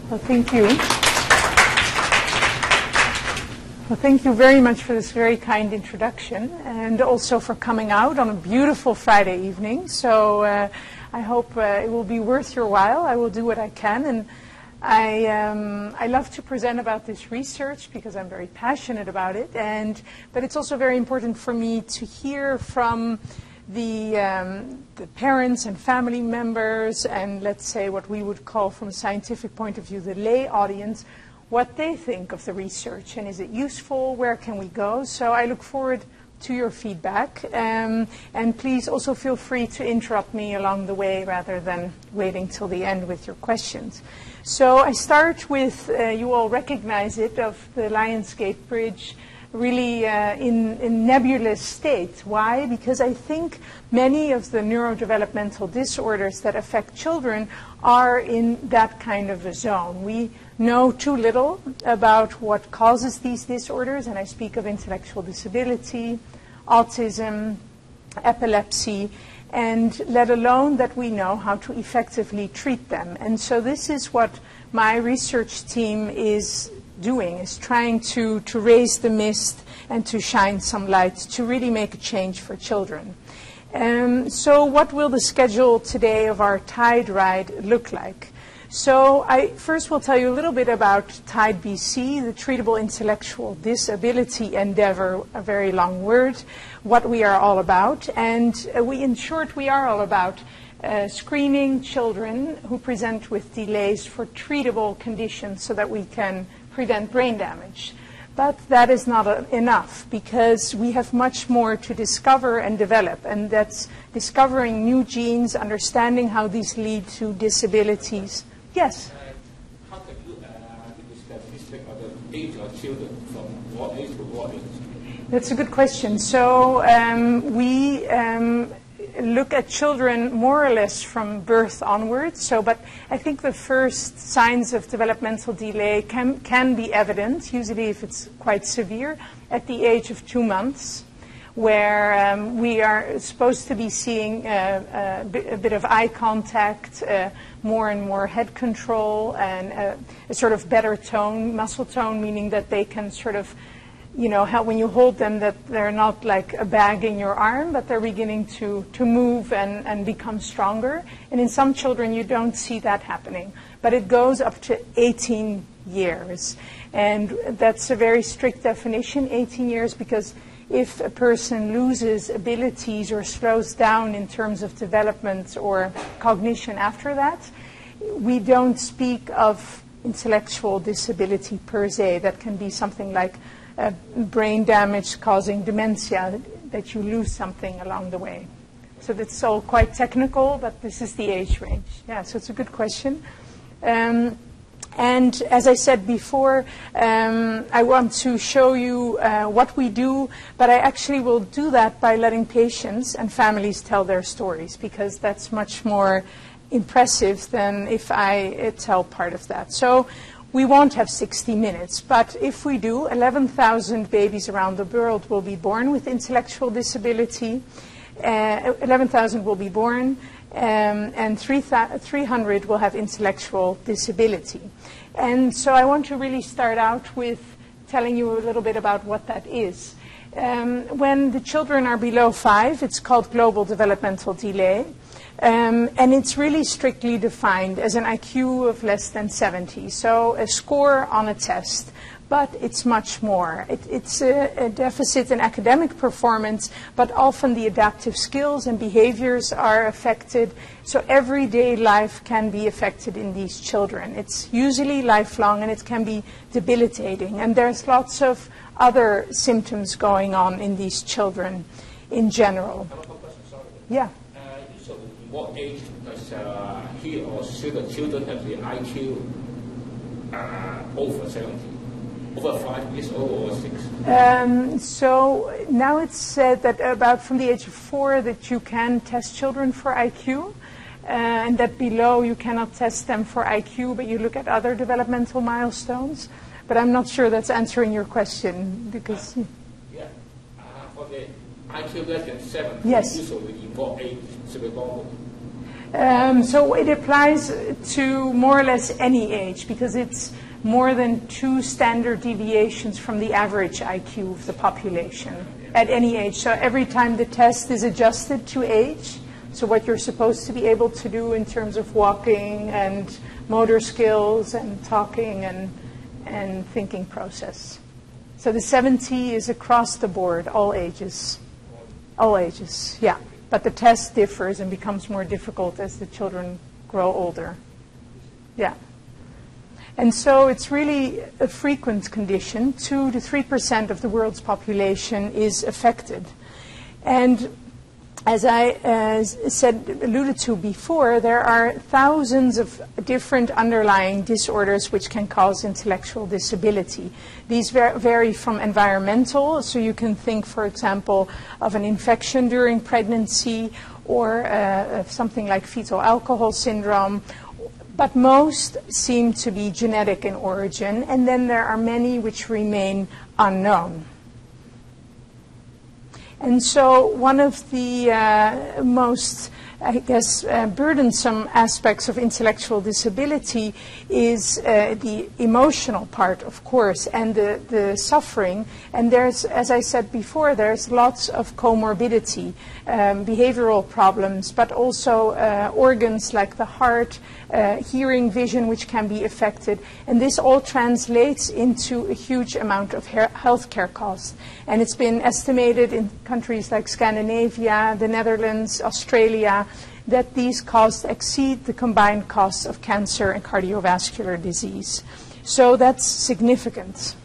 Well, thank you. Well, thank you very much for this very kind introduction, and also for coming out on a beautiful Friday evening. So I hope it will be worth your while. I will do what I can, and I love to present about this research because I'm very passionate about it. But it's also very important for me to hear from the parents and family members, and let's say what we would call from a scientific point of view the lay audience, what they think of the research, and is it useful, where can we go? So I look forward to your feedback, and please also feel free to interrupt me along the way rather than waiting till the end with your questions. So I start with, you all recognize it, of the Lionsgate Bridge, really in nebulous state. Why? Because I think many of the neurodevelopmental disorders that affect children are in that kind of a zone. We know too little about what causes these disorders, and I speak of intellectual disability, autism, epilepsy, and let alone that we know how to effectively treat them. And so this is what my research team is doing, is trying to raise the mist and to shine some light to really make a change for children. So what will the schedule today of our Tide Ride look like? So I first will tell you a little bit about Tide BC, the Treatable Intellectual Disability Endeavor, a very long word, what we are all about. And in short, we are all about screening children who present with delays for treatable conditions so that we can prevent brain damage. But that is not enough, because we have much more to discover and develop, and that's discovering new genes, understanding how these lead to disabilities. Yes? How can you the statistic of the age of children from what age to what age? That's a good question. So we look at children more or less from birth onwards. So, but I think the first signs of developmental delay can be evident, usually if it's quite severe, at the age of 2 months, where we are supposed to be seeing a bit of eye contact, more and more head control, and a sort of better tone, muscle tone, meaning that they can sort of, you know, how when you hold them, that they're not like a bag in your arm, but they're beginning to move and become stronger. And in some children, you don't see that happening. But it goes up to 18 years. And that's a very strict definition, 18 years, because if a person loses abilities or slows down in terms of development or cognition after that, we don't speak of intellectual disability per se. That can be something like brain damage causing dementia, that you lose something along the way. So that's all quite technical, but this is the age range. Yeah, so it's a good question. And as I said before, I want to show you what we do, but I actually will do that by letting patients and families tell their stories, because that's much more impressive than if I tell part of that. So we won't have 60 minutes, but if we do, 11,000 babies around the world will be born with intellectual disability. 11,000 will be born, and 300 will have intellectual disability. And so I want to really start out with telling you a little bit about what that is. When the children are below 5, it's called global developmental delay. And it's really strictly defined as an IQ of less than 70, so a score on a test. But it's much more. It's a deficit in academic performance, but often the adaptive skills and behaviors are affected. So everyday life can be affected in these children. It's usually lifelong, and it can be debilitating. And there's lots of other symptoms going on in these children in general. I have a question, sorry. Yeah. So what age does he or she, the children, have the IQ over 70? Over 5 years old or 6? So now it's said that about from the age of 4 that you can test children for IQ, and that below you cannot test them for IQ, but you look at other developmental milestones. But I'm not sure that's answering your question, because... Yeah. For the IQ less than 7, yes. usually in what age should be born? So it applies to more or less any age because it's more than 2 standard deviations from the average IQ of the population at any age. So every time the test is adjusted to age, so what you're supposed to be able to do in terms of walking and motor skills and talking and thinking process. So the 70 is across the board, all ages. All ages, yeah. But the test differs and becomes more difficult as the children grow older. Yeah. And so it's really a frequent condition. 2 to 3% of the world's population is affected. And as I alluded to before, there are thousands of different underlying disorders which can cause intellectual disability. These vary from environmental, so you can think, for example, of an infection during pregnancy or something like fetal alcohol syndrome, but most seem to be genetic in origin, and then there are many which remain unknown. And so one of the most, I guess, burdensome aspects of intellectual disability is the emotional part, of course, and the suffering. And there's, as I said before, there's lots of comorbidity, behavioral problems, but also organs like the heart, hearing, vision, which can be affected. And this all translates into a huge amount of healthcare costs. And it's been estimated in countries like Scandinavia, the Netherlands, Australia, that these costs exceed the combined costs of cancer and cardiovascular disease. So that's significant.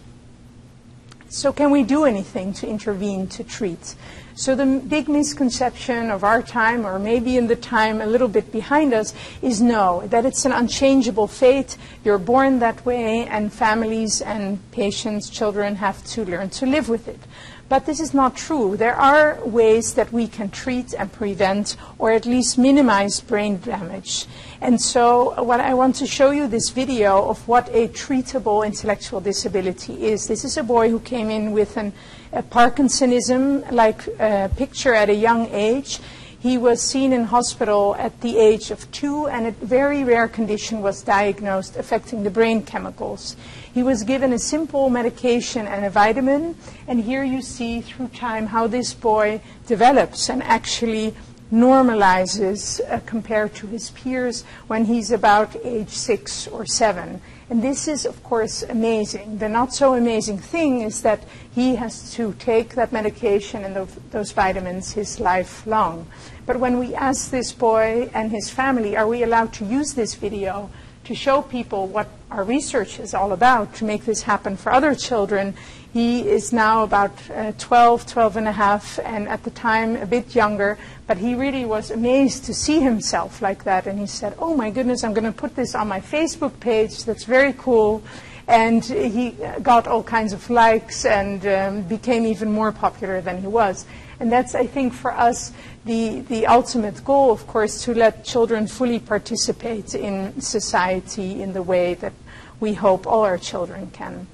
So can we do anything to intervene, to treat? So the big misconception of our time, or maybe in the time a little bit behind us, is no, that it's an unchangeable fate. You're born that way, and families and patients, children, have to learn to live with it. But this is not true. There are ways that we can treat and prevent, or at least minimize brain damage. And so what I want to show you this video of what a treatable intellectual disability is. This is a boy who came in with a Parkinsonism-like picture at a young age. He was seen in hospital at the age of 2, and a very rare condition was diagnosed affecting the brain chemicals. He was given a simple medication and a vitamin, and here you see through time how this boy develops and actually normalizes compared to his peers when he's about age 6 or 7. And this is, of course, amazing. The not so amazing thing is that he has to take that medication and those vitamins his life long. But when we ask this boy and his family, are we allowed to use this video to show people what our research is all about, to make this happen for other children, he is now about 12 and a half, and at the time a bit younger, but he really was amazed to see himself like that, and he said, oh my goodness, I'm going to put this on my Facebook page, that's very cool. And he got all kinds of likes and became even more popular than he was. And that's, I think, for us, the ultimate goal, of course, to let children fully participate in society in the way that we hope all our children can.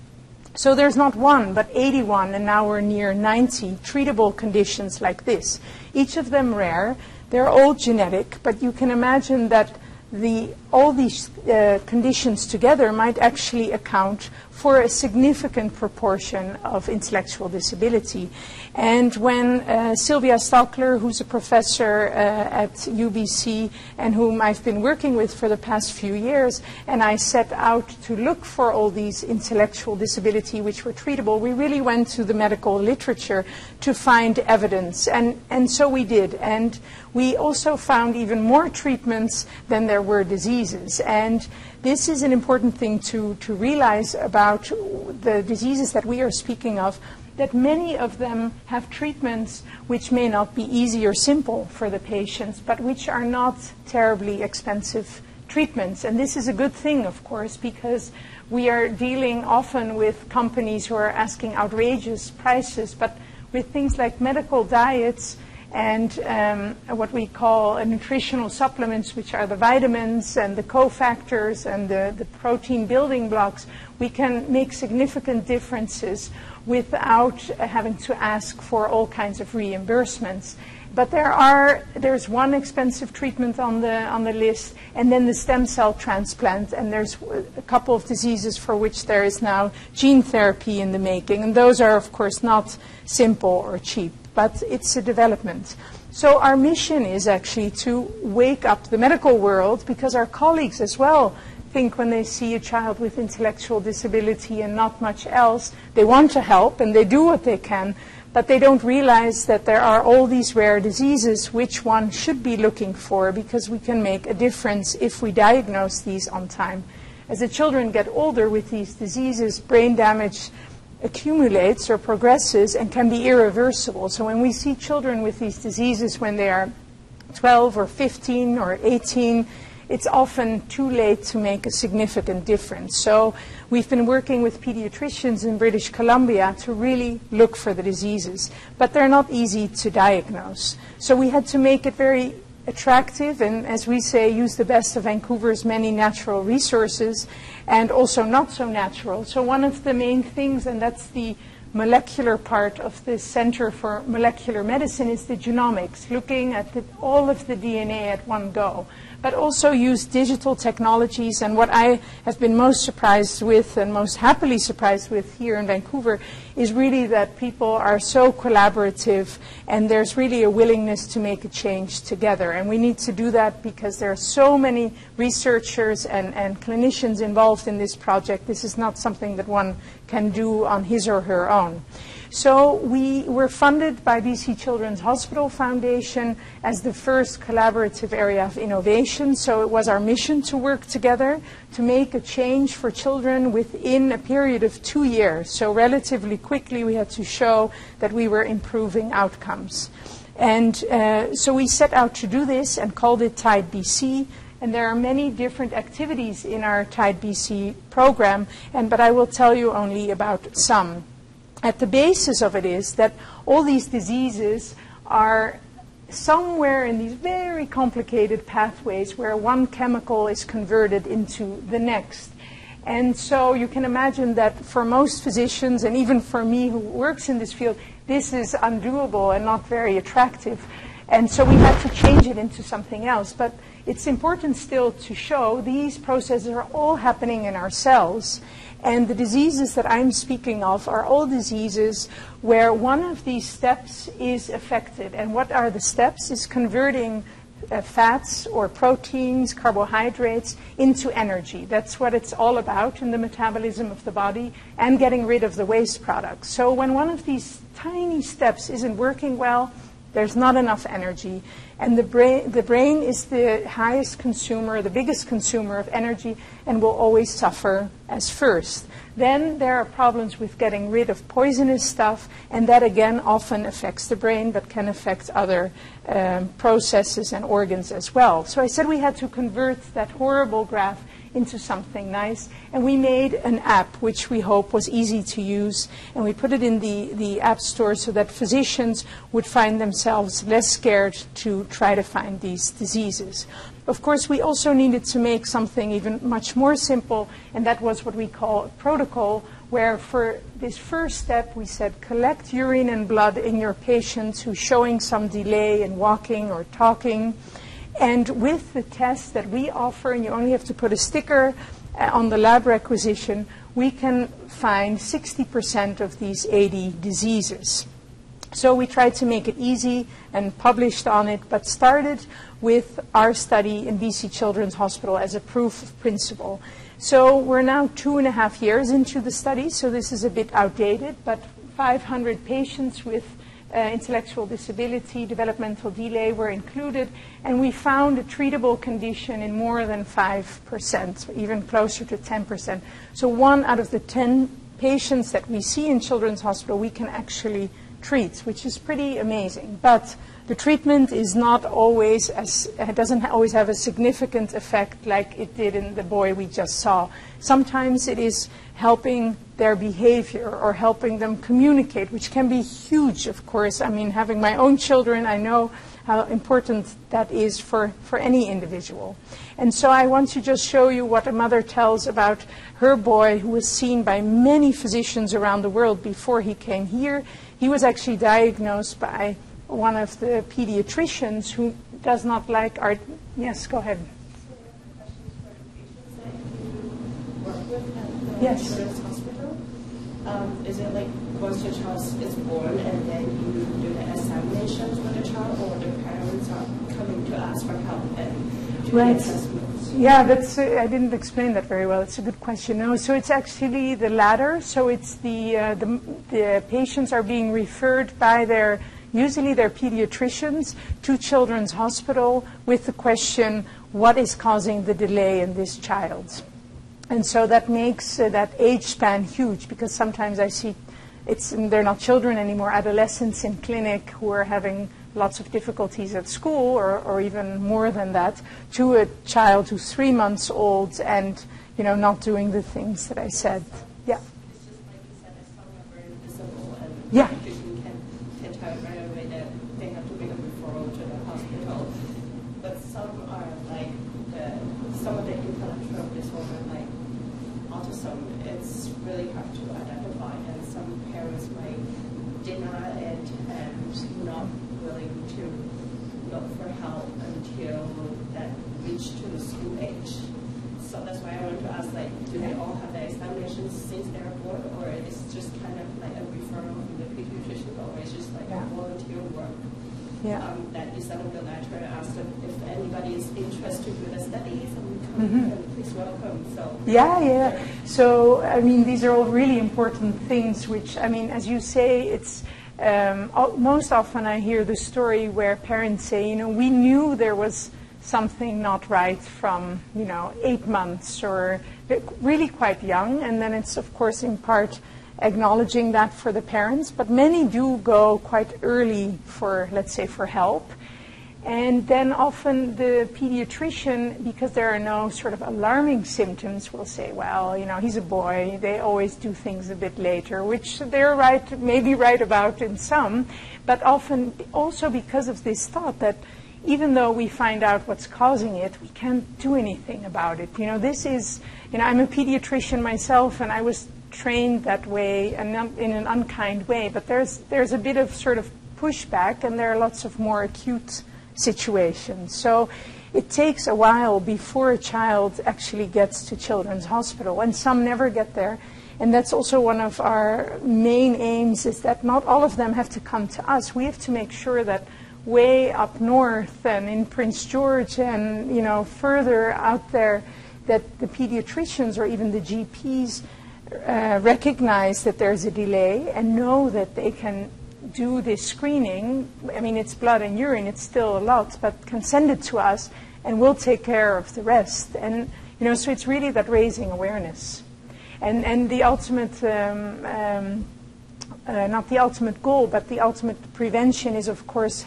So there's not one, but 81, and now we're near 90 treatable conditions like this. Each of them rare. They're all genetic, but you can imagine that all these conditions together might actually account for a significant proportion of intellectual disability. And when Sylvia Stockler, who's a professor at UBC and whom I've been working with for the past few years, and I set out to look for all these intellectual disability which were treatable, we really went to the medical literature to find evidence. And so we did. And we also found even more treatments than there were diseases. And this is an important thing to realize about the diseases that we are speaking of, that many of them have treatments which may not be easy or simple for the patients, but which are not terribly expensive treatments. And this is a good thing, of course, because we are dealing often with companies who are asking outrageous prices, but with things like medical diets and what we call nutritional supplements, which are the vitamins and the cofactors and the protein building blocks, we can make significant differences without having to ask for all kinds of reimbursements. But there's one expensive treatment on the list, and then the stem cell transplant, and there's a couple of diseases for which there is now gene therapy in the making, and those are, of course, not simple or cheap, but it's a development. So our mission is actually to wake up the medical world, because our colleagues as well think when they see a child with intellectual disability and not much else, they want to help and they do what they can, but they don't realize that there are all these rare diseases which one should be looking for, because we can make a difference if we diagnose these on time. As the children get older with these diseases, brain damage accumulates or progresses and can be irreversible. So when we see children with these diseases when they are 12 or 15 or 18, it's often too late to make a significant difference. So we've been working with pediatricians in British Columbia to really look for the diseases, but they're not easy to diagnose. So we had to make it very attractive and, as we say, use the best of Vancouver's many natural resources and also not so natural. So one of the main things, and that's the molecular part of the Center for Molecular Medicine, is the genomics, looking at all of the DNA at one go, but also use digital technologies. And what I have been most surprised with and most happily surprised with here in Vancouver is really that people are so collaborative and there's really a willingness to make a change together. And we need to do that because there are so many researchers and clinicians involved in this project. This is not something that one can do on his or her own. So we were funded by BC Children's Hospital Foundation as the first collaborative area of innovation. So it was our mission to work together to make a change for children within a period of 2 years. So relatively quickly we had to show that we were improving outcomes. And so we set out to do this and called it TIDE BC. And there are many different activities in our TIDE BC program, but I will tell you only about some. At the basis of it is that all these diseases are somewhere in these very complicated pathways where one chemical is converted into the next. And so you can imagine that for most physicians, and even for me who works in this field, this is undoable and not very attractive. And so we had to change it into something else. But it's important still to show these processes are all happening in our cells. And the diseases that I'm speaking of are all diseases where one of these steps is affected. And what are the steps? Is converting fats or proteins, carbohydrates, into energy. That's what it's all about in the metabolism of the body, and getting rid of the waste products. So when one of these tiny steps isn't working well, there's not enough energy. And the brain is the highest consumer, the biggest consumer of energy, and will always suffer as first. Then there are problems with getting rid of poisonous stuff, and that again often affects the brain, but can affect other processes and organs as well. So I said we had to convert that horrible graph into something nice, and we made an app which we hope was easy to use, and we put it in the app store so that physicians would find themselves less scared to try to find these diseases. Of course, we also needed to make something even much more simple, and that was what we call a protocol, where for this first step we said collect urine and blood in your patients who's showing some delay in walking or talking. And with the test that we offer, and you only have to put a sticker on the lab requisition, we can find 60% of these 80 diseases. So we tried to make it easy and published on it, but started with our study in BC Children's Hospital as a proof of principle. So we're now 2.5 years into the study, so this is a bit outdated, but 500 patients with intellectual disability, developmental delay were included, and we found a treatable condition in more than 5%, even closer to 10%. So 1 out of the 10 patients that we see in Children's Hospital we can actually treat, which is pretty amazing. But the treatment is not always doesn't always have a significant effect like it did in the boy we just saw. Sometimes it is helping their behavior or helping them communicate, which can be huge, of course. I mean, having my own children, I know how important that is for any individual. And so I want to just show you what a mother tells about her boy, who was seen by many physicians around the world before he came here. He was actually diagnosed by one of the pediatricians who does not like our... Yes, go ahead. Yes. Children's hospital. Is it like once the child is born and then you do the examinations for the child, or the parents are coming to ask for help and do the assessments? Yeah, that's. I didn't explain that very well. It's a good question. No, so it's actually the latter. So it's the patients are being referred by usually their pediatricians to Children's Hospital with the question, what is causing the delay in this child? And so that makes that age span huge, because sometimes I see they're not children anymore, adolescents in clinic who are having lots of difficulties at school, or even more than that, to a child who's 3 months old and, not doing the things that I said. Yeah. It's just like you said, some are very visible, and yeah. You can tell right away that they have to make a referral to the hospital. But some are like some of the intellectual disorder, like autism, it's really hard to identify, and some parents might deny it and not willing to look for help until that reach to the school age. So that's why I want to ask, do they all have the examinations since they're born, or it's just kind of like a referral from the pediatrician, or it's just like a volunteer work? Yeah. That you sent them the letter and asked them if anybody is interested in the studies, and come and please welcome. So yeah. So these are all really important things. Which as you say, it's most often I hear the story where parents say, we knew there was something not right from 8 months, or really quite young, and then it's of course in part acknowledging that for the parents, but many do go quite early for, let's say, for help. And then often the pediatrician, because there are no sort of alarming symptoms, will say, well, he's a boy, they always do things a bit later, which they're right, maybe right about in some, but often also because of this thought that even though we find out what's causing it, we can't do anything about it. This is, I'm a pediatrician myself, and I was trained that way, and in an unkind way, but there's a bit of sort of pushback, and there are lots of more acute situations. So it takes a while before a child actually gets to Children's Hospital, and some never get there. And that's also one of our main aims, is that not all of them have to come to us. We have to make sure that way up north and in Prince George and further out there, that the pediatricians or even the GPs recognize that there's a delay and know that they can do this screening. It's blood and urine, it's still a lot, but can send it to us and we'll take care of the rest. And so it's really that raising awareness. And the ultimate, not the ultimate goal, but the ultimate prevention is, of course,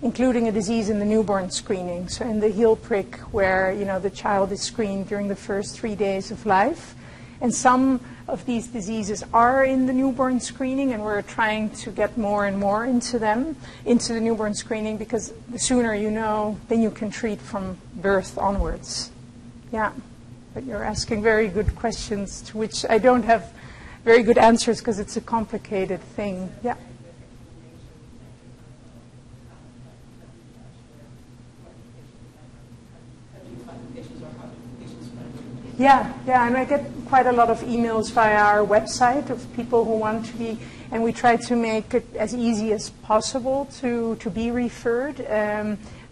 including a disease in the newborn screening. So in the heel prick, where the child is screened during the first 3 days of life. And some of these diseases are in the newborn screening, and we're trying to get more and more into the newborn screening, because the sooner you know, then you can treat from birth onwards. Yeah, but you're asking very good questions to which I don't have very good answers, because it's a complicated thing. Yeah. Yeah, and I get quite a lot of emails via our website of people who want to be, and we try to make it as easy as possible to be referred.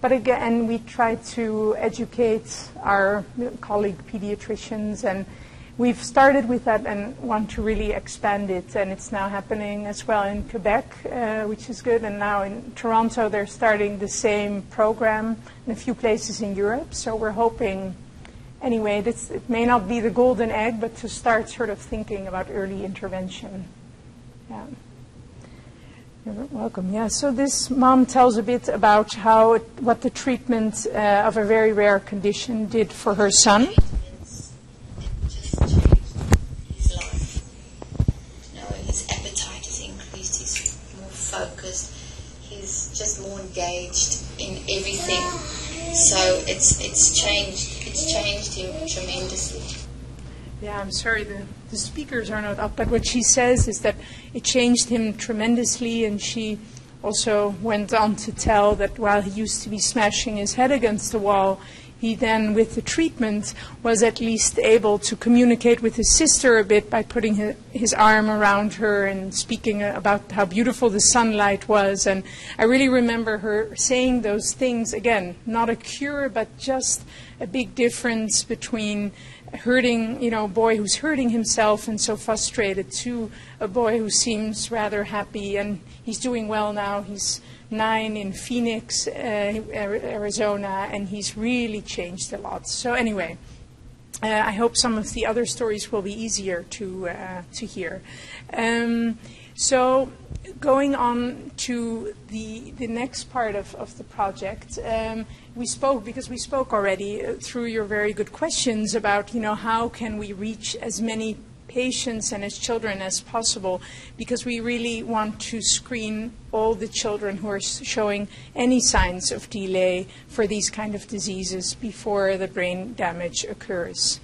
But again, we try to educate our colleague pediatricians, and we've started with that and want to really expand it, and it's now happening as well in Quebec, which is good, and now in Toronto they're starting the same program in a few places in Europe, so we're hoping. Anyway, it may not be the golden egg, but to start sort of thinking about early intervention. Yeah. You're welcome. Yeah, so this mom tells a bit about what the treatment of a very rare condition did for her son. It just changed his life. His appetite has increased, he's more focused, he's just more engaged in everything. So it's changed him tremendously. Yeah, I'm sorry, the speakers are not up, but what she says is that it changed him tremendously, and she also went on to tell that while he used to be smashing his head against the wall, he then, with the treatment, was at least able to communicate with his sister a bit by putting his arm around her and speaking about how beautiful the sunlight was. And I really remember her saying those things, again, not a cure, but just a big difference between hurting, a boy who's hurting himself and so frustrated to a boy who seems rather happy, and he's doing well now. He's 9 in Phoenix, Arizona, and he's really changed a lot. So anyway, I hope some of the other stories will be easier to hear. So going on to the next part of the project, we spoke already through your very good questions about, how can we reach as many patients and as children as possible, because we really want to screen all the children who are showing any signs of delay for these kind of diseases before the brain damage occurs.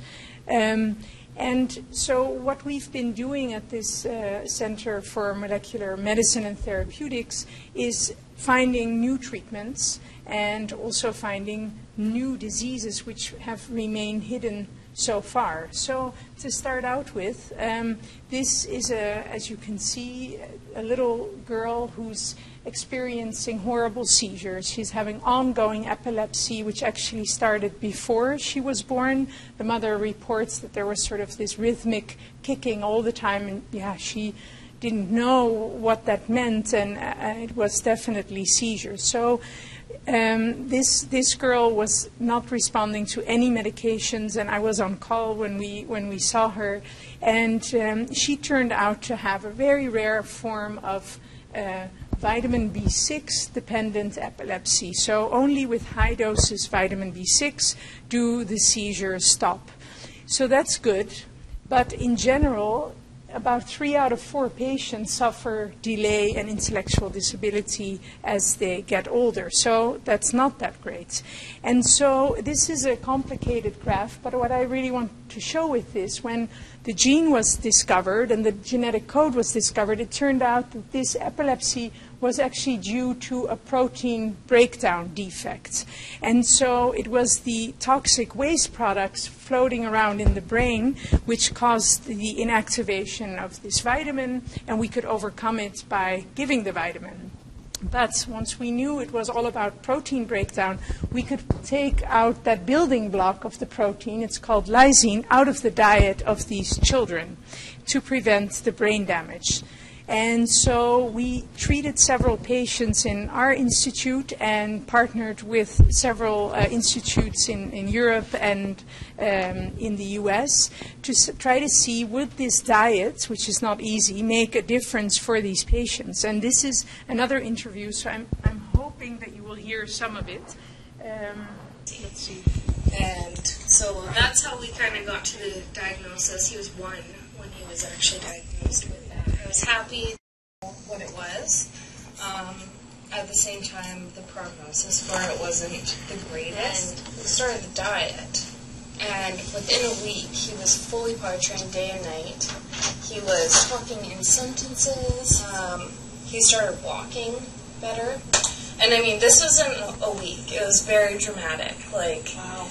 And so what we've been doing at this Center for Molecular Medicine and Therapeutics is finding new treatments and also finding new diseases which have remained hidden so far. So to start out with, this is, as you can see, a little girl who's experiencing horrible seizures. She's having ongoing epilepsy, which actually started before she was born. The mother reports that there was sort of this rhythmic kicking all the time, and yeah, she didn't know what that meant, and it was definitely seizures. So this girl was not responding to any medications, and I was on call when we saw her, and she turned out to have a very rare form of vitamin B6 dependent epilepsy. So only with high doses vitamin B6 do the seizures stop. So that's good, but in general, about 3 out of 4 patients suffer delay and intellectual disability as they get older. So that's not that great. And so this is a complicated graph, but what I really want to show with this, when the gene was discovered and the genetic code was discovered, it turned out that this epilepsy was actually due to a protein breakdown defect. And so it was the toxic waste products floating around in the brain which caused the inactivation of this vitamin, and we could overcome it by giving the vitamin. But once we knew it was all about protein breakdown, we could take out that building block of the protein, it's called lysine, out of the diet of these children to prevent the brain damage. And so we treated several patients in our institute and partnered with several institutes in Europe and in the US to try to see, would this diet, which is not easy, make a difference for these patients. And this is another interview, so I'm hoping that you will hear some of it. Let's see. And so that's how we kind of got to the diagnosis. He was 1 when he was actually diagnosed with that. I was happy what it was. At the same time, the prognosis for it wasn't the greatest. We started the diet, and within a week, he was fully power-trained day and night. He was talking in sentences. He started walking better. And I mean, this wasn't a week. It was very dramatic. Like, wow.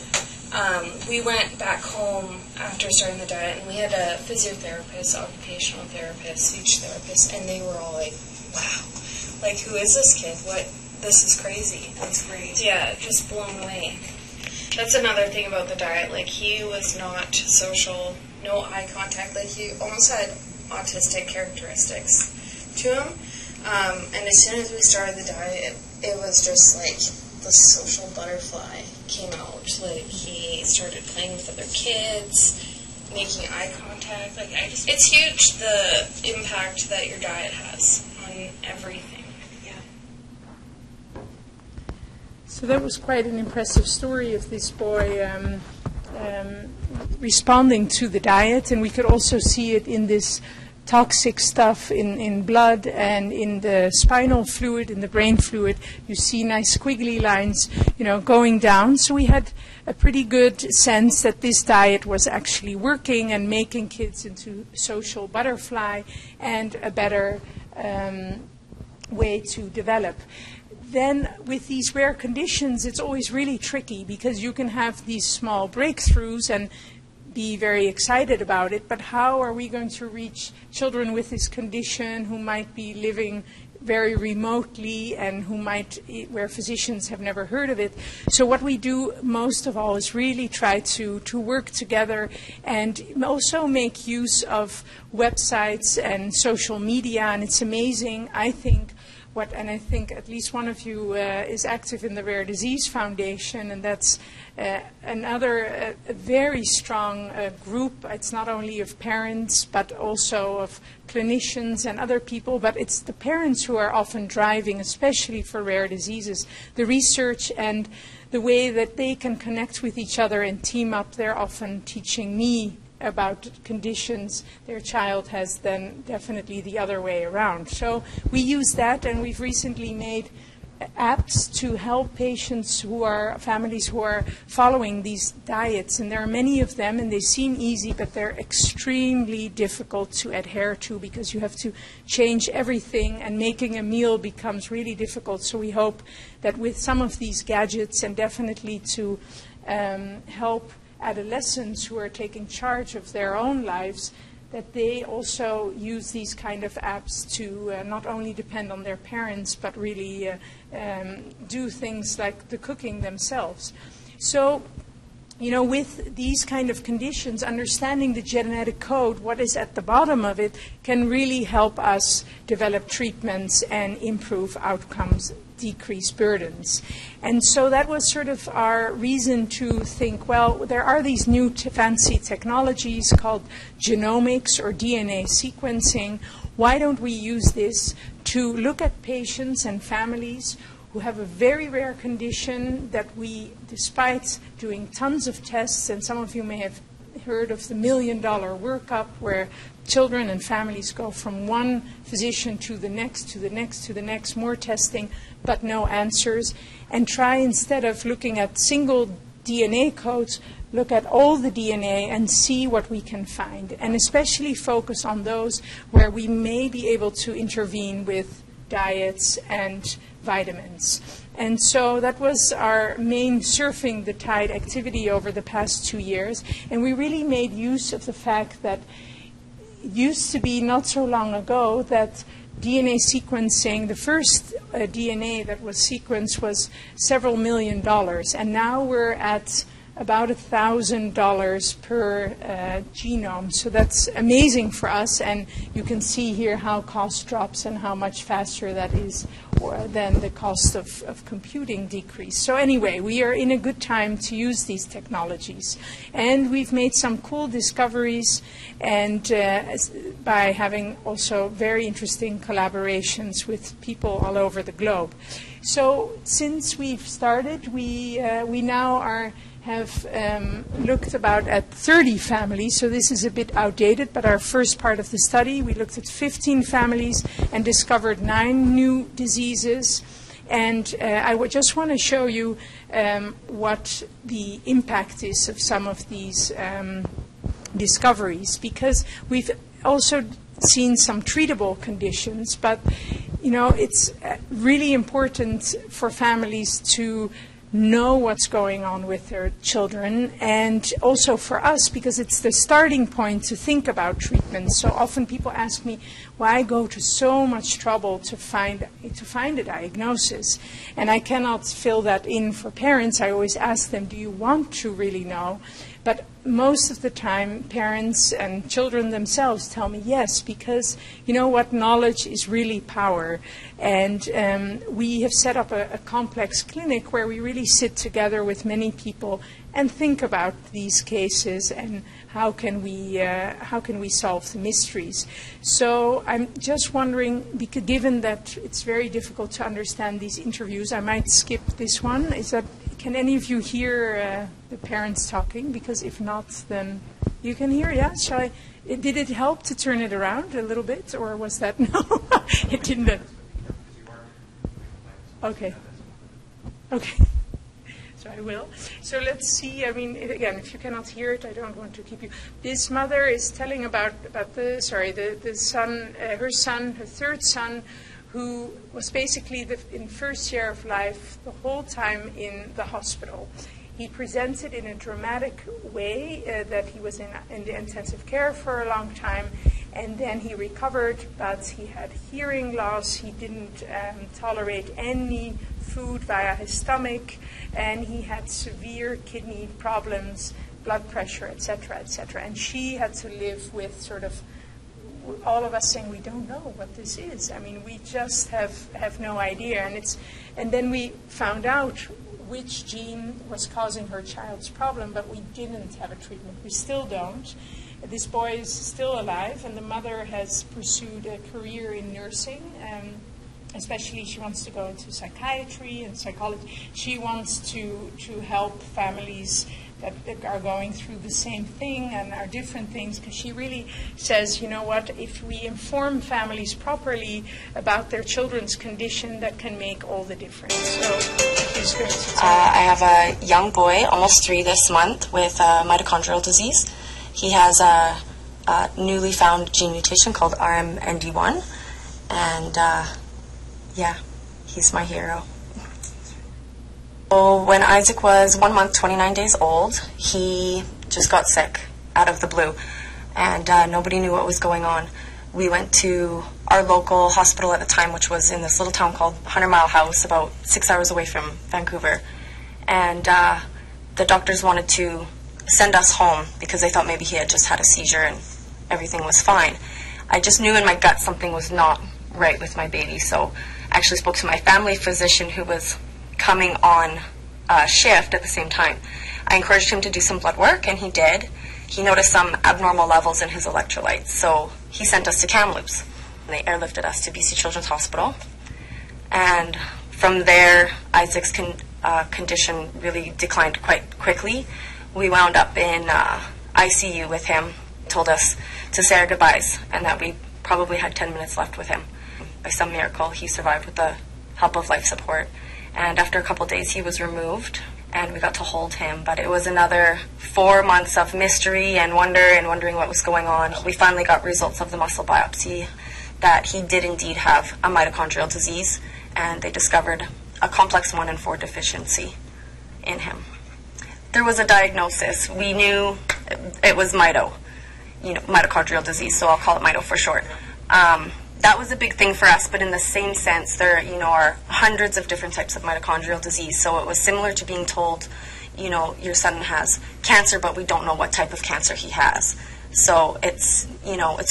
We went back home after starting the diet, and we had a physiotherapist, occupational therapist, speech therapist, and they were all like, wow, like, who is this kid? What? This is crazy. That's great. Yeah, just blown away. That's another thing about the diet. Like, he was not social, no eye contact. Like, he almost had autistic characteristics to him. And as soon as we started the diet, it was just like the social butterfly came out. Like, he started playing with other kids, making eye contact. Like, it's huge, the impact that your diet has on everything. Yeah. So that was quite an impressive story of this boy responding to the diet, and we could also see it in this toxic stuff in blood and in the spinal fluid, in the brain fluid. You see nice squiggly lines, going down. So we had a pretty good sense that this diet was actually working and making kids into social butterfly and a better way to develop. Then with these rare conditions, it's always really tricky because you can have these small breakthroughs and be very excited about it, but how are we going to reach children with this condition who might be living very remotely and where physicians have never heard of it? So what we do most of all is really try to work together and also make use of websites and social media, and it's amazing, I think, and I think at least one of you is active in the Rare Disease Foundation, and that's another very strong group. It's not only of parents, but also of clinicians and other people, but it's the parents who are often driving, especially for rare diseases, the research and the way that they can connect with each other and team up. They're often teaching me about conditions their child has, then definitely the other way around. So we use that, and we've recently made apps to help families who are following these diets, and there are many of them, and they seem easy, but they're extremely difficult to adhere to because you have to change everything, and making a meal becomes really difficult. So we hope that with some of these gadgets, and definitely to help adolescents who are taking charge of their own lives, that they also use these kind of apps to not only depend on their parents, but really do things like the cooking themselves. So, with these kind of conditions, understanding the genetic code, what is at the bottom of it, can really help us develop treatments and improve outcomes, decrease burdens. And so that was sort of our reason to think, well, there are these new fancy technologies called genomics or DNA sequencing. Why don't we use this to look at patients and families who have a very rare condition that we, despite doing tons of tests, and some of you may have heard of the $1 million workup where children and families go from one physician to the next, to the next, to the next, more testing, but no answers, and try, instead of looking at single DNA codes, look at all the DNA and see what we can find, and especially focus on those where we may be able to intervene with diets and vitamins. And so that was our main surfing the tide activity over the past 2 years, and we really made use of the fact that it used to be not so long ago that DNA sequencing, the first DNA that was sequenced was several $1 million, and now we're at about $1,000 per genome. So that's amazing for us, and you can see here how cost drops and how much faster that is than the cost of computing decrease. So anyway, we are in a good time to use these technologies. And we've made some cool discoveries, and by having also very interesting collaborations with people all over the globe. So since we've started, we now have looked about at 30 families, so this is a bit outdated, but our first part of the study, we looked at 15 families and discovered 9 new diseases. And I would just want to show you what the impact is of some of these discoveries, because we've also seen some treatable conditions, but it's really important for families to know what's going on with their children, and also for us because it's the starting point to think about treatment. So often people ask me why go to so much trouble to find a diagnosis, and I cannot fill that in for parents. I always ask them, do you want to really know? But most of the time, parents and children themselves tell me yes, because you know what, knowledge is really power. And we have set up a complex clinic where we really sit together with many people and think about these cases and how can we solve the mysteries. So I'm just wondering, because given that it's very difficult to understand these interviews, I might skip this one. Can any of you hear the parents talking? Because if not, then you can hear, yeah? Did it help to turn it around a little bit, or was that, no? It didn't. Okay. Okay. So I will. So let's see. I mean, again, if you cannot hear it, I don't want to keep you. This mother is telling about her third son, who was basically in first year of life the whole time in the hospital. He presented in a dramatic way that he was in the intensive care for a long time, and then he recovered, but he had hearing loss. He didn't tolerate any food via his stomach, and he had severe kidney problems, blood pressure, etc., etc. And she had to live with sort of all of us saying, we don't know what this is. I mean, we just have no idea. And then we found out which gene was causing her child's problem, but we didn't have a treatment. We still don't. This boy is still alive, and the mother has pursued a career in nursing. Especially, she wants to go into psychiatry and psychology. She wants to help families that are going through the same thing and are different things, because she really says, you know what, if we inform families properly about their children's condition, that can make all the difference. So she's going to I have a young boy, almost 3 this month, with mitochondrial disease. He has a newly found gene mutation called RMND1, and yeah, he's my hero. So when Isaac was 1 month, 29 days old, he just got sick out of the blue, and nobody knew what was going on. We went to our local hospital at the time, which was in this little town called 100 Mile House, about 6 hours away from Vancouver, and the doctors wanted to send us home because they thought maybe he had just had a seizure and everything was fine. I just knew in my gut something was not right with my baby, so I actually spoke to my family physician, who was coming on shift at the same time. I encouraged him to do some blood work, and he did. He noticed some abnormal levels in his electrolytes, so he sent us to Kamloops. They airlifted us to BC Children's Hospital, and from there, Isaac's condition really declined quite quickly. We wound up in ICU with him, told us to say our goodbyes, and that we probably had 10 minutes left with him. By some miracle, he survived with the help of life support. And after a couple of days, he was removed, and we got to hold him. But it was another 4 months of mystery and wonder and wondering what was going on. We finally got results of the muscle biopsy that he did indeed have a mitochondrial disease, and they discovered a complex 1 and 4 deficiency in him. There was a diagnosis. We knew it was mitochondrial disease, so I'll call it mito for short. That was a big thing for us, but in the same sense, there are hundreds of different types of mitochondrial disease. So it was similar to being told, your son has cancer, but we don't know what type of cancer he has. So it's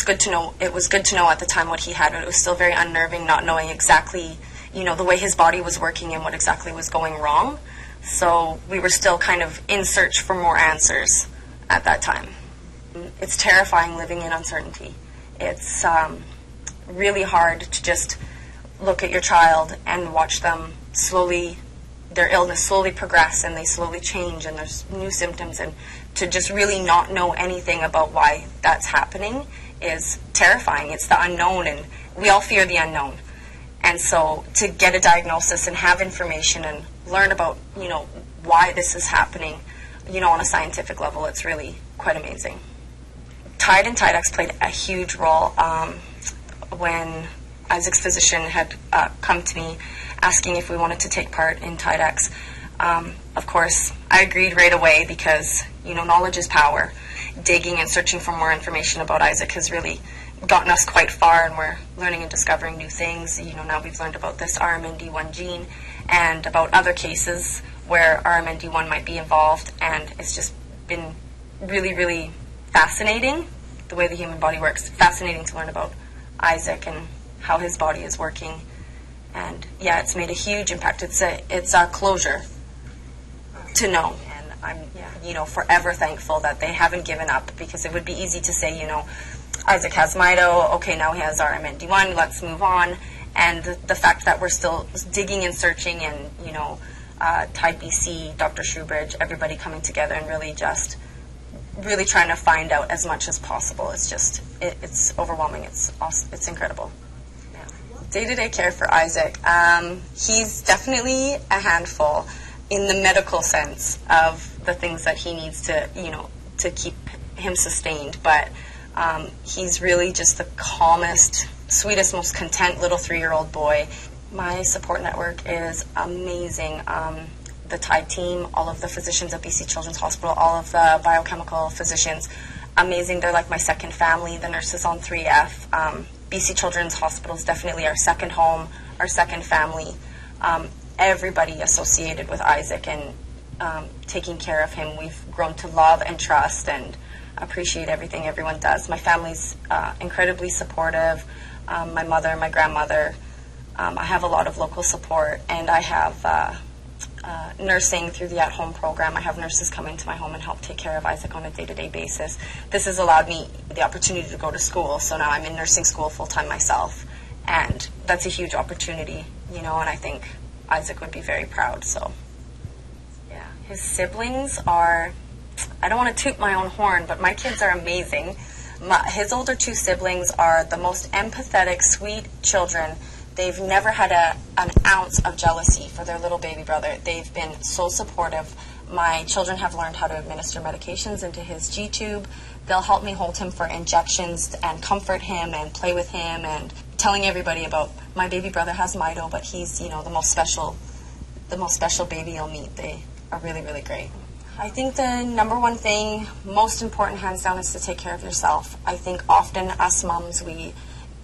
good to know. It was good to know at the time what he had, but it was still very unnerving not knowing exactly, the way his body was working and what exactly was going wrong. So we were still kind of in search for more answers at that time. It's terrifying living in uncertainty. It's really hard to just look at your child and watch them their illness slowly progress, and they slowly change, and there's new symptoms, and to just really not know anything about why that's happening is terrifying. It's the unknown, and we all fear the unknown. And so to get a diagnosis and have information and learn about, why this is happening, on a scientific level, it's really quite amazing. TIDE and TIDEX played a huge role when Isaac's physician had come to me asking if we wanted to take part in TIDEX. Of course, I agreed right away because, knowledge is power. Digging and searching for more information about Isaac has really gotten us quite far, and we're learning and discovering new things. Now we've learned about this RMND1 gene and about other cases where RMND1 might be involved, and it's just been really, really fascinating, the way the human body works. Fascinating to learn about Isaac and how his body is working. And yeah, it's made a huge impact. It's a closure to know. And I'm forever thankful that they haven't given up, because it would be easy to say, Isaac has mito, okay, now he has RMND1, let's move on. And the fact that we're still digging and searching, and TIDE BC, Dr. Shoebridge, everybody coming together and really trying to find out as much as possible. It's just, it's overwhelming. It's awesome. It's incredible. Yeah. Day-to-day care for Isaac. He's definitely a handful in the medical sense of the things that he needs to, to keep him sustained. But he's really just the calmest sweetest, most content little 3-year-old boy. My support network is amazing. The Tide team, all of the physicians at BC Children's Hospital, all of the biochemical physicians, amazing. They're like my second family. The nurses on 3F. BC Children's Hospital is definitely our second home, our second family. Everybody associated with Isaac and taking care of him, we've grown to love and trust and appreciate everything everyone does. My family's incredibly supportive. My mother, my grandmother. I have a lot of local support, and I have nursing through the at-home program. I have nurses come into my home and help take care of Isaac on a day-to-day basis. This has allowed me the opportunity to go to school, so now I'm in nursing school full-time myself, and that's a huge opportunity, you know, and I think Isaac would be very proud. So yeah, his siblings are, I don't want to toot my own horn, but my kids are amazing. His older 2 siblings are the most empathetic, sweet children. They've never had an ounce of jealousy for their little baby brother. They've been so supportive. My children have learned how to administer medications into his G-tube. They'll help me hold him for injections and comfort him and play with him, and telling everybody about my baby brother has Mito, but he's, you know, the most special baby you'll meet. They are really, really great. I think the number one thing, most important hands down, is to take care of yourself. I think often us moms, we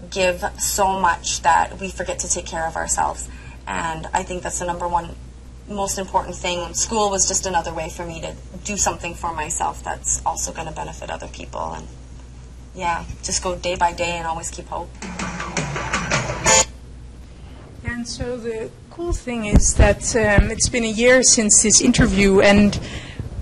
give so much that we forget to take care of ourselves. And I think that's the number one most important thing. School was just another way for me to do something for myself that's also going to benefit other people. And yeah, just go day by day and always keep hope. And so the cool thing is that it's been a year since this interview, and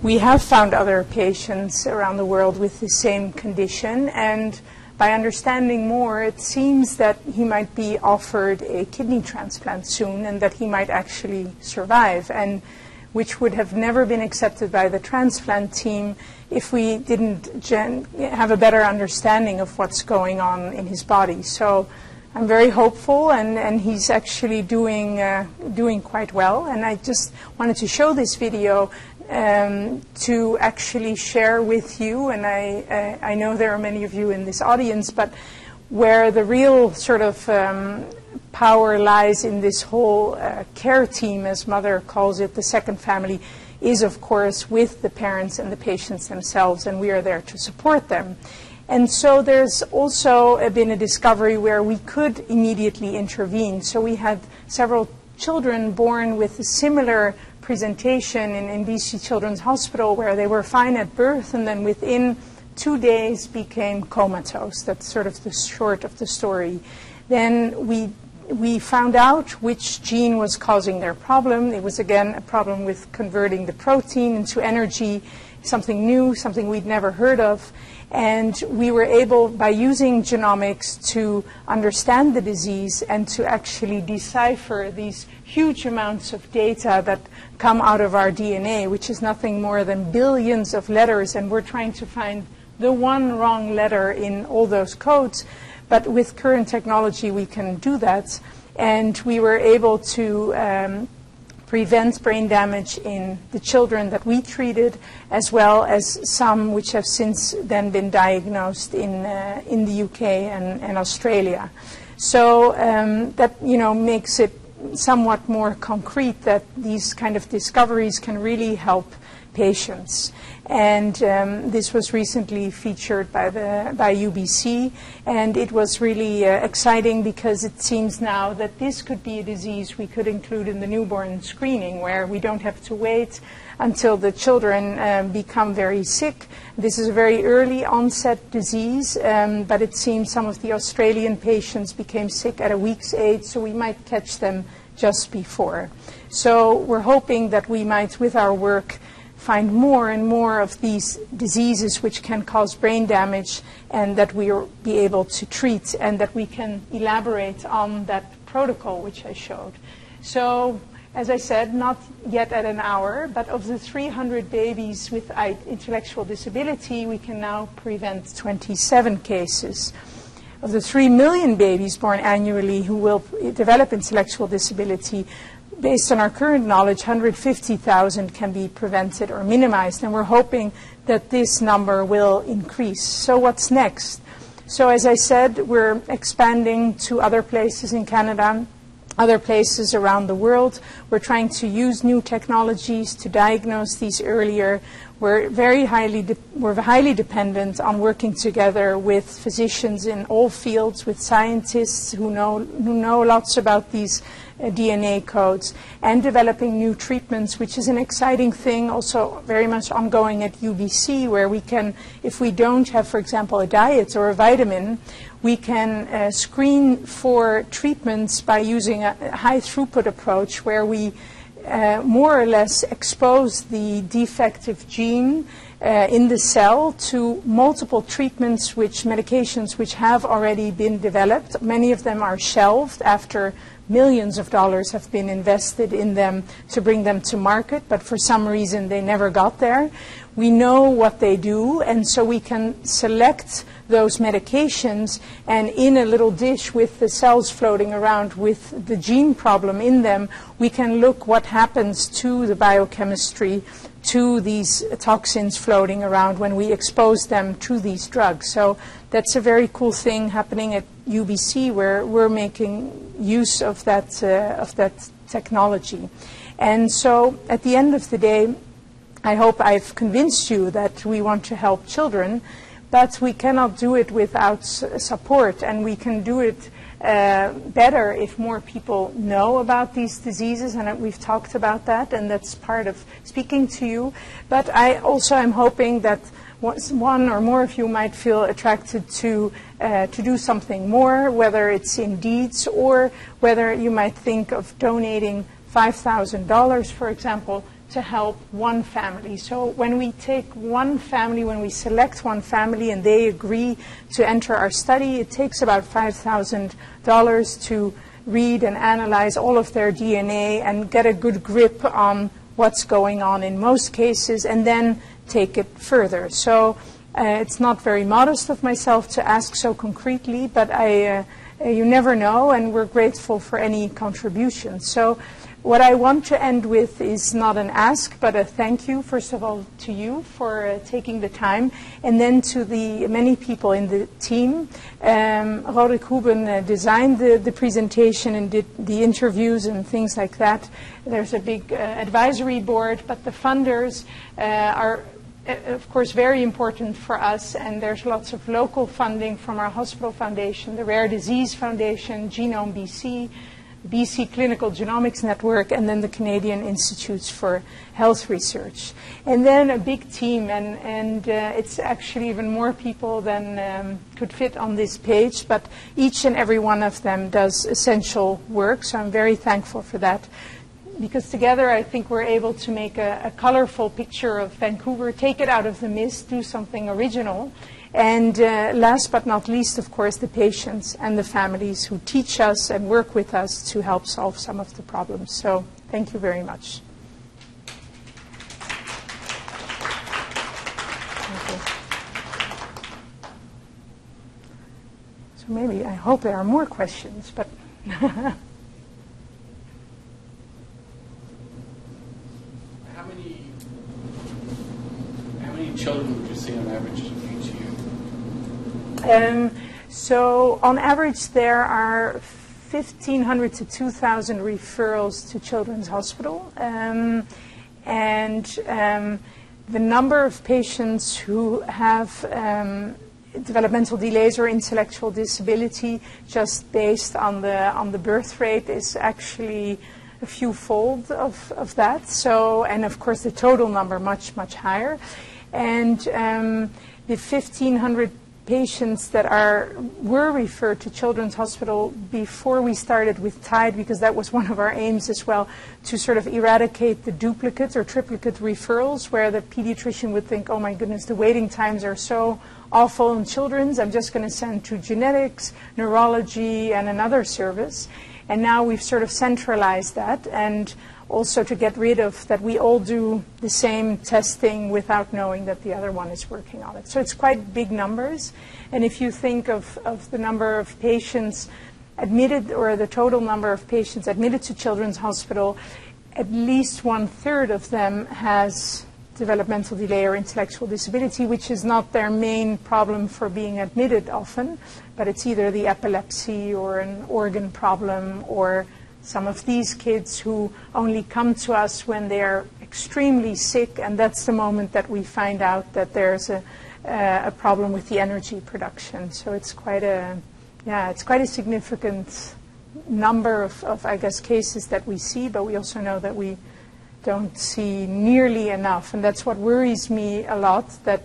we have found other patients around the world with the same condition, and by understanding more, it seems that he might be offered a kidney transplant soon, and that he might actually survive, and which would have never been accepted by the transplant team if we didn't have a better understanding of what's going on in his body. So I'm very hopeful, and he's actually doing quite well. And I just wanted to show this video to actually share with you, and I know there are many of you in this audience, but where the real sort of power lies in this whole care team, as Mother calls it, the second family, is of course with the parents and the patients themselves, and we are there to support them. And so there's also been a discovery where we could immediately intervene. So we had several children born with a similar presentation in BC Children's Hospital, where they were fine at birth and then within 2 days became comatose. That's sort of the short of the story. Then we found out which gene was causing their problem. It was again a problem with converting the protein into energy, something new, something we'd never heard of. And we were able, by using genomics, to understand the disease and to actually decipher these huge amounts of data that come out of our DNA, which is nothing more than billions of letters, and we're trying to find the one wrong letter in all those codes. But with current technology, we can do that. And we were able to prevent brain damage in the children that we treated, as well as some which have since then been diagnosed in the UK and Australia. So that, you know, makes it somewhat more concrete that these kind of discoveries can really help patients. And this was recently featured by UBC, and it was really exciting because it seems now that this could be a disease we could include in the newborn screening, where we don't have to wait until the children become very sick. This is a very early onset disease, but it seems some of the Australian patients became sick at a week's age, so we might catch them just before. So we're hoping that we might, with our work, find more and more of these diseases which can cause brain damage, and that we will be able to treat, and that we can elaborate on that protocol which I showed. So, as I said, not yet at an hour, but of the 300 babies with intellectual disability, we can now prevent 27 cases. Of the 3 million babies born annually who will develop intellectual disability, based on our current knowledge, 150,000 can be prevented or minimized, and we're hoping that this number will increase. So what's next? So as I said, we're expanding to other places in Canada, other places around the world. We're trying to use new technologies to diagnose these earlier. We're highly dependent on working together with physicians in all fields, with scientists who know lots about these DNA codes, and developing new treatments, which is an exciting thing, also very much ongoing at UBC, where we can, if we don't have, for example, a diet or a vitamin, we can screen for treatments by using a high throughput approach where we more or less expose the defective gene in the cell to multiple treatments, medications which have already been developed. Many of them are shelved after millions of dollars have been invested in them to bring them to market, but for some reason they never got there. We know what they do, and so we can select those medications, and in a little dish with the cells floating around with the gene problem in them, we can look what happens to the biochemistry, to these toxins floating around when we expose them to these drugs. So that's a very cool thing happening at UBC, where we're making use of that technology. And so at the end of the day, I hope I've convinced you that we want to help children, but we cannot do it without support, and we can do it better if more people know about these diseases, and we've talked about that, and that's part of speaking to you. But I also am hoping that one or more of you might feel attracted to do something more, whether it's in deeds or whether you might think of donating $5,000, for example, to help one family. So when we take one family, when we select one family and they agree to enter our study, it takes about $5,000 to read and analyze all of their DNA and get a good grip on what's going on in most cases, and then take it further. So it's not very modest of myself to ask so concretely, but you never know, and we're grateful for any contributions. So what I want to end with is not an ask, but a thank you, first of all, to you for taking the time, and then to the many people in the team. Roderick Ruben designed the presentation and did the interviews and things like that. There's a big advisory board, but the funders are, of course, very important for us, and there's lots of local funding from our hospital foundation, the Rare Disease Foundation, Genome BC, BC Clinical Genomics Network, and then the Canadian Institutes for Health Research. And then a big team, and it's actually even more people than could fit on this page, but each and every one of them does essential work, so I'm very thankful for that. Because together I think we're able to make a colorful picture of Vancouver, take it out of the mist, do something original. And last but not least, of course, the patients and the families who teach us and work with us to help solve some of the problems. So thank you very much. Thank you. So maybe, I hope there are more questions, but How many children would you see on average each year? So on average, there are 1,500 to 2,000 referrals to Children's Hospital. The number of patients who have developmental delays or intellectual disability, just based on the birth rate, is actually a few fold of that. So, and of course, the total number much, much higher. And the 1,500 patients that were referred to Children's Hospital before we started with TIDE, because that was one of our aims as well, to sort of eradicate the duplicate or triplicate referrals, where the pediatrician would think, oh my goodness, the waiting times are so awful in children's, I'm just going to send to genetics, neurology, and another service. And now we've sort of centralized that, and also to get rid of that we all do the same testing without knowing that the other one is working on it. So it's quite big numbers. And if you think of the number of patients admitted, or the total number of patients admitted to Children's Hospital, at least 1/3 of them has developmental delay or intellectual disability, which is not their main problem for being admitted often, but it's either the epilepsy or an organ problem, or some of these kids who only come to us when they're extremely sick, and that's the moment that we find out that there's a problem with the energy production. So it's quite a significant number of I guess, cases that we see, but we also know that we don't see nearly enough, and that's what worries me a lot, that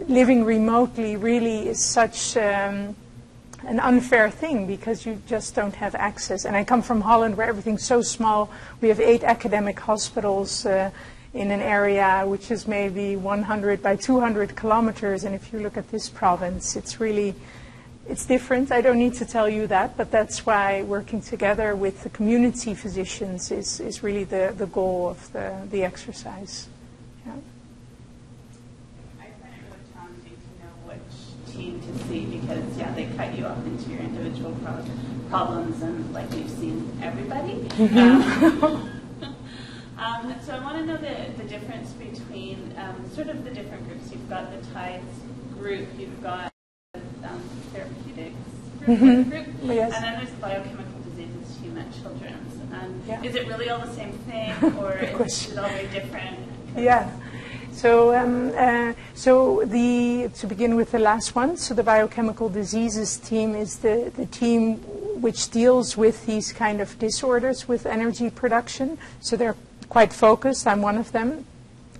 living remotely really is such an unfair thing, because you just don't have access. And I come from Holland, where everything's so small. We have 8 academic hospitals in an area which is maybe 100 by 200 kilometers, and if you look at this province, it's different. I don't need to tell you that, but that's why working together with the community physicians is really the goal of the exercise. Yeah. I find it really challenging to know which team to see, because, they cut you up into your individual problems, and like we've seen everybody. So I want to know the difference between sort of the different groups. You've got the TIDES group, you've got therapeutics group, Yes. and then there's the biochemical diseases team at Children's. Is it really all the same thing, or is it all very different? Yeah. So, to begin with the last one, so the biochemical diseases team is the team which deals with these kind of disorders with energy production. So they're quite focused. I'm one of them.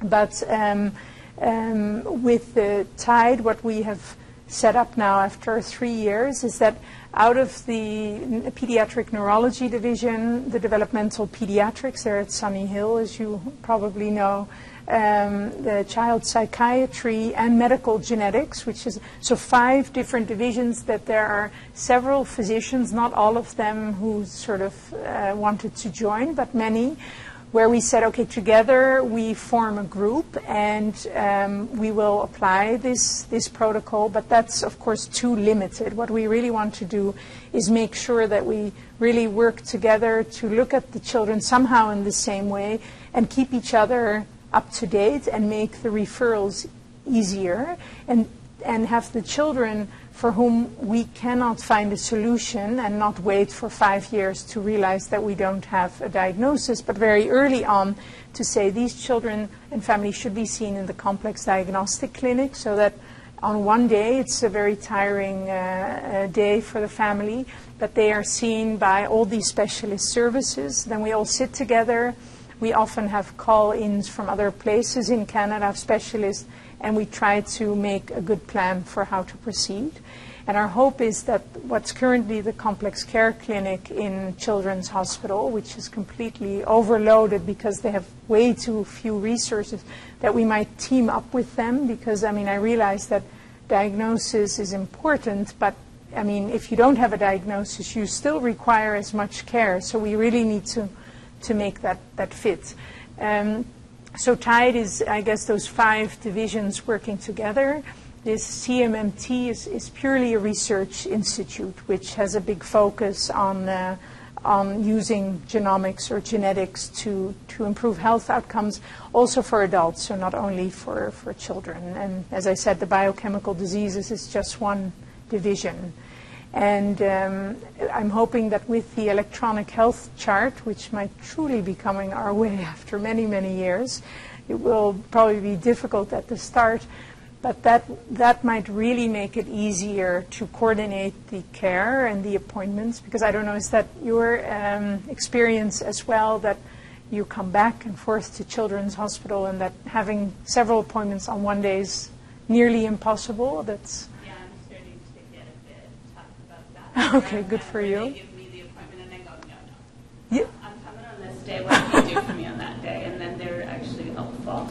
But with the TIDE, what we have set up now after 3 years is that out of the pediatric neurology division, the developmental pediatrics, they're at Sunny Hill, as you probably know, the child psychiatry and medical genetics, which is so 5 different divisions that there are several physicians, not all of them who sort of wanted to join, but many, where we said, okay, together we form a group, and we will apply this protocol, but that's of course too limited. What we really want to do is make sure that we really work together to look at the children somehow in the same way and keep each other up to date and make the referrals easier, and have the children for whom we cannot find a solution and not wait for 5 years to realize that we don't have a diagnosis, but very early on to say these children and families should be seen in the complex diagnostic clinic, so that on one day it's a very tiring day for the family, but they are seen by all these specialist services. Then we all sit together. We often have call-ins from other places in Canada of specialists, and we try to make a good plan for how to proceed. And our hope is that what's currently the complex care clinic in Children's Hospital, which is completely overloaded because they have way too few resources, that we might team up with them, because, I realize that diagnosis is important, but, if you don't have a diagnosis, you still require as much care. So we really need to make that fit. So TIDE is, I guess, those 5 divisions working together. This CMMT is purely a research institute, which has a big focus on using genomics or genetics to improve health outcomes, also for adults, so not only for children. And as I said, the biochemical diseases is just one division. And I'm hoping that with the electronic health chart, which might truly be coming our way after many, many years, it will probably be difficult at the start, but that might really make it easier to coordinate the care and the appointments, because I don't know, is that your experience as well, that you come back and forth to Children's Hospital and that having several appointments on one day is nearly impossible? That's okay, good for you. They give me the appointment and I go, no. I'm coming on this day. What can you do for me on that day? And then they're actually helpful.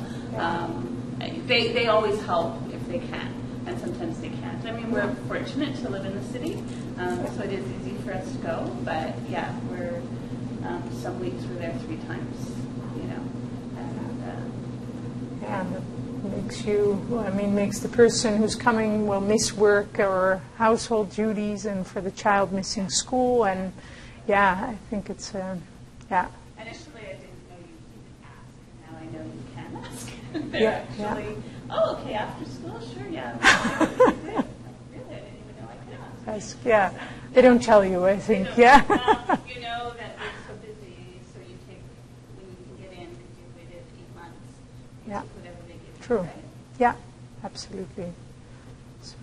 They always help if they can, and sometimes they can't. We're fortunate to live in the city, so it is easy for us to go. But we're some weeks we're there 3 times, and makes the person who's coming will miss work or household duties, and for the child missing school, and I think it's Initially, I didn't know you could ask. Now I know you can ask. They're Yeah, actually, oh, okay, after school, sure, yeah. Like, really? I didn't even know I could ask. Yeah, they don't tell you, I think. You know, Yeah. well, you know that it's so busy, so you take, when you can get in, because you've waited 8 months, you Yeah. take whatever they give you. True. Right? Yeah, absolutely. So.